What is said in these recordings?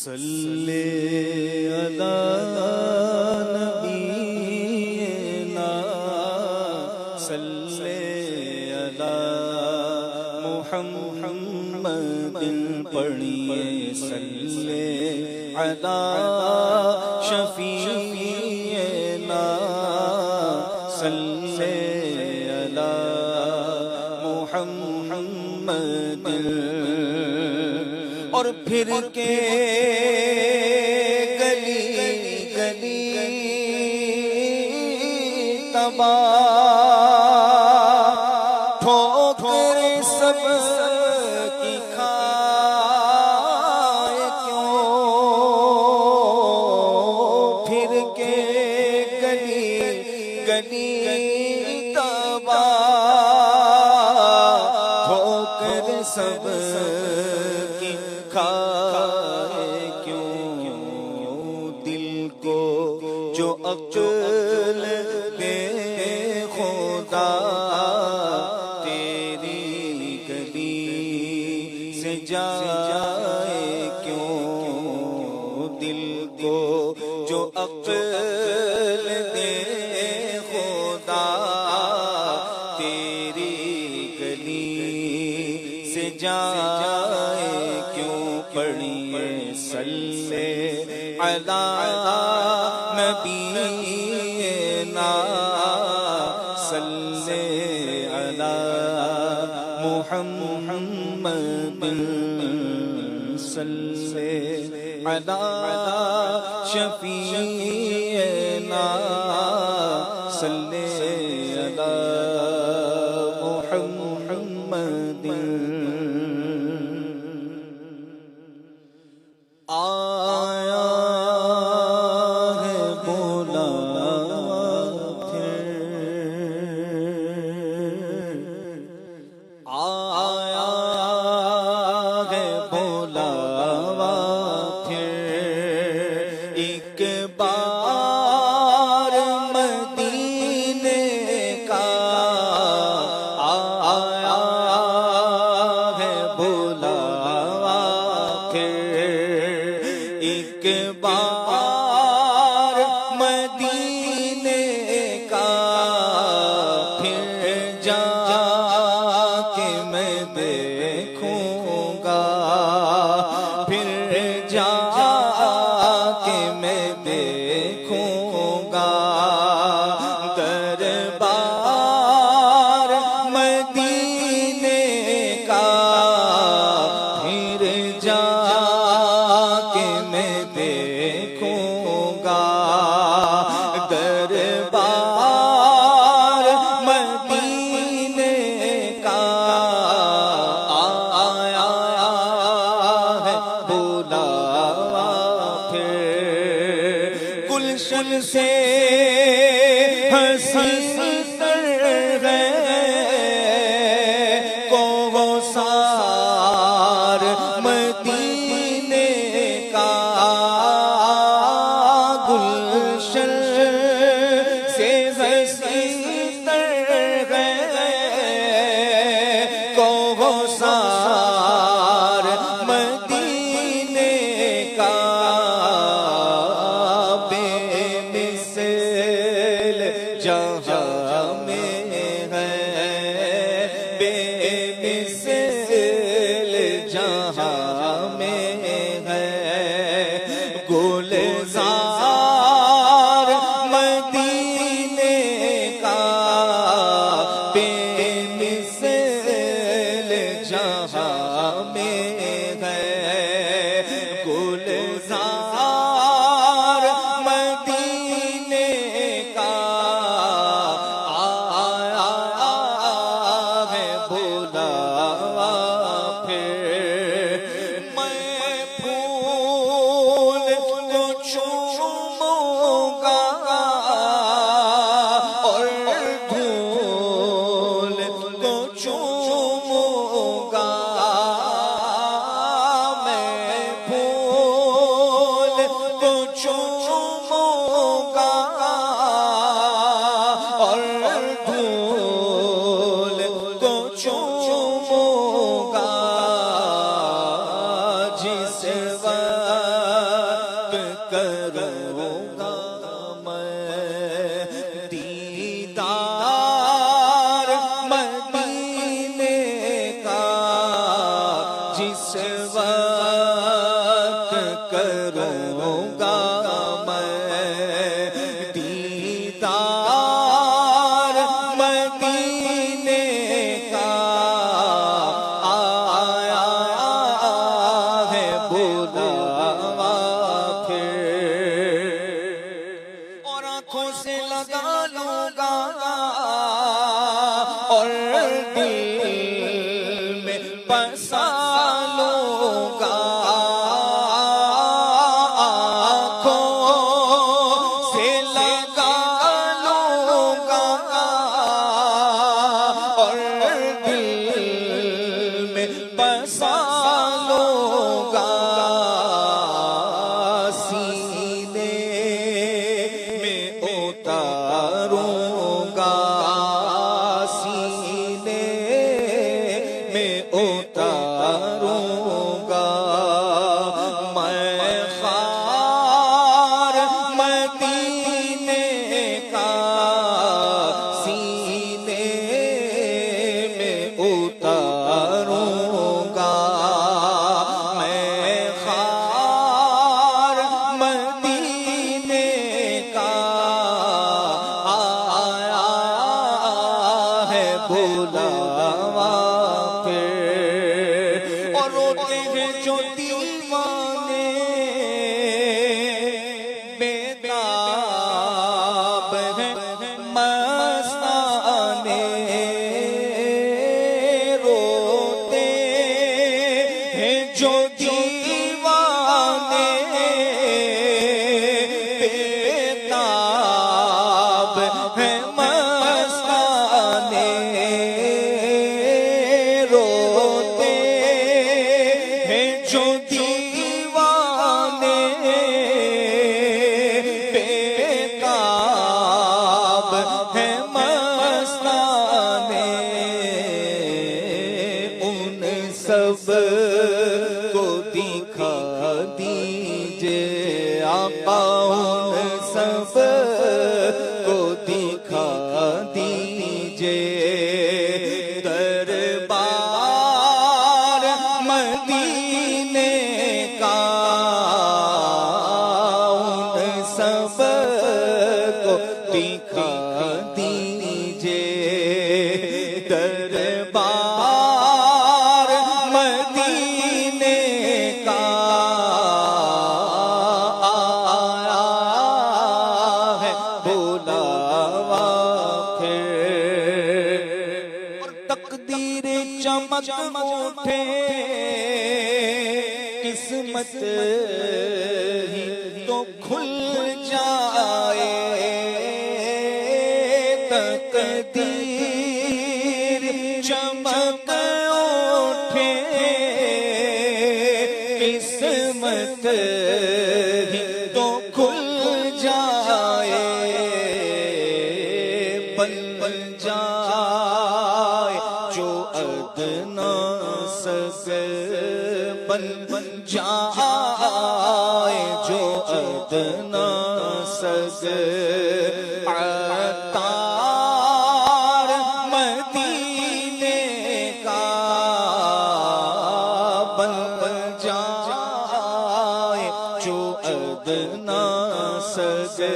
सल्ले अला नबीना सल्ले अला मुहम्मदिन पढ़िए सल्ले अला शफीना सल्ले अला मुहम्मदिन। और फिर के गली गली तबाह ठोकर सब की खाए क्यों। फिर के गली गली तबाह ठोकर सब खाए क्यों। दिल को जो अक्ल दे खुदा तेरी गली से जाए क्यों। दिल को जो अक्ल दे खुदा तेरी गली से जाए क्यों। पढ़िए सल्ले अला नबीना सल्ले अला मुहम्मदिन सल्ले अला शफीना सल्ले अला मुहम्मदिन। आया है बुलावा फिर, आया है बुलावा फिर। एक बार मदीने का आया है बुलावा फिर। एक बार मदीने का फिर जाके मैं देखूंगा। फिर जाके मैं देखूंगा दरबार मदीने का। फिर जाके मैं देखूंगा दरबार मदीने का। आया है बुलावा फिर। गुलशन से हंसी तर है कोसार मदीने का। गुलशन से हंसी तर है कोसार मदीने का। बेमिसाल जहाँ में है बेमिसाल जहाँ में है। गुलजार मदीने का बेमिसाल जहाँ में है। गुलजार करूँगा मैं दीदार मदीने का जिस वक्त करूँगा मैं दीदार मदीने का आया है बुलावा और आँखों से लगा लूँगा और दिल में बसा लूँगा आँखों से लगा लूँगा और दिल में बसा लूँगा सीने में उतारूँगा सीने में उतारूँगा मैं ख्वार मदीने का सीने में उतारूँगा मैं ख्वार मदीने का आया है बुलावा फिर और रोते हैं जो दीवाने बेताब हैं मस्ताने रोते हैं जो दीवाने बेताब हैं मस्ताने रोते हैं जो दीवाने बेताब हैं मस्ताने उन सब को दिखा दीजिए आका उन सब को दिखा दीजिए दरबार मदीने का उन सब को दिखा दीजिए दरबार मदीने का आया है बुलावा फिर और तकदीर चमक उठे किस्मत ही तो खुल जाए तकदीर चमक उठे किस्मत ही तो खुल जाए बन जाए जो अदना ससे बन जाए जो अदना ससे अतार मदीने का बन जाए जो अदना ससे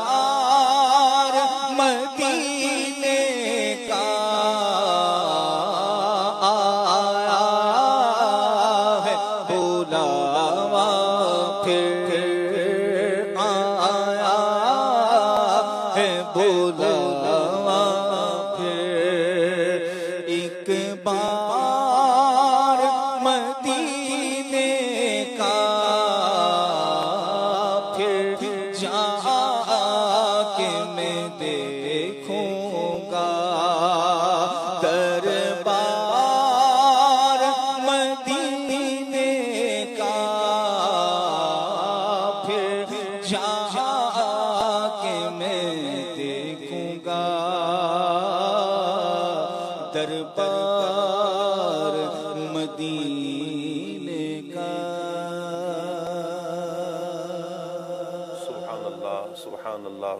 अतार मदीने का आया है बुलावा फिर आया है बुलावा फिर एक बार मदीने का फिर जा अल्लाह, सुभान अल्लाह।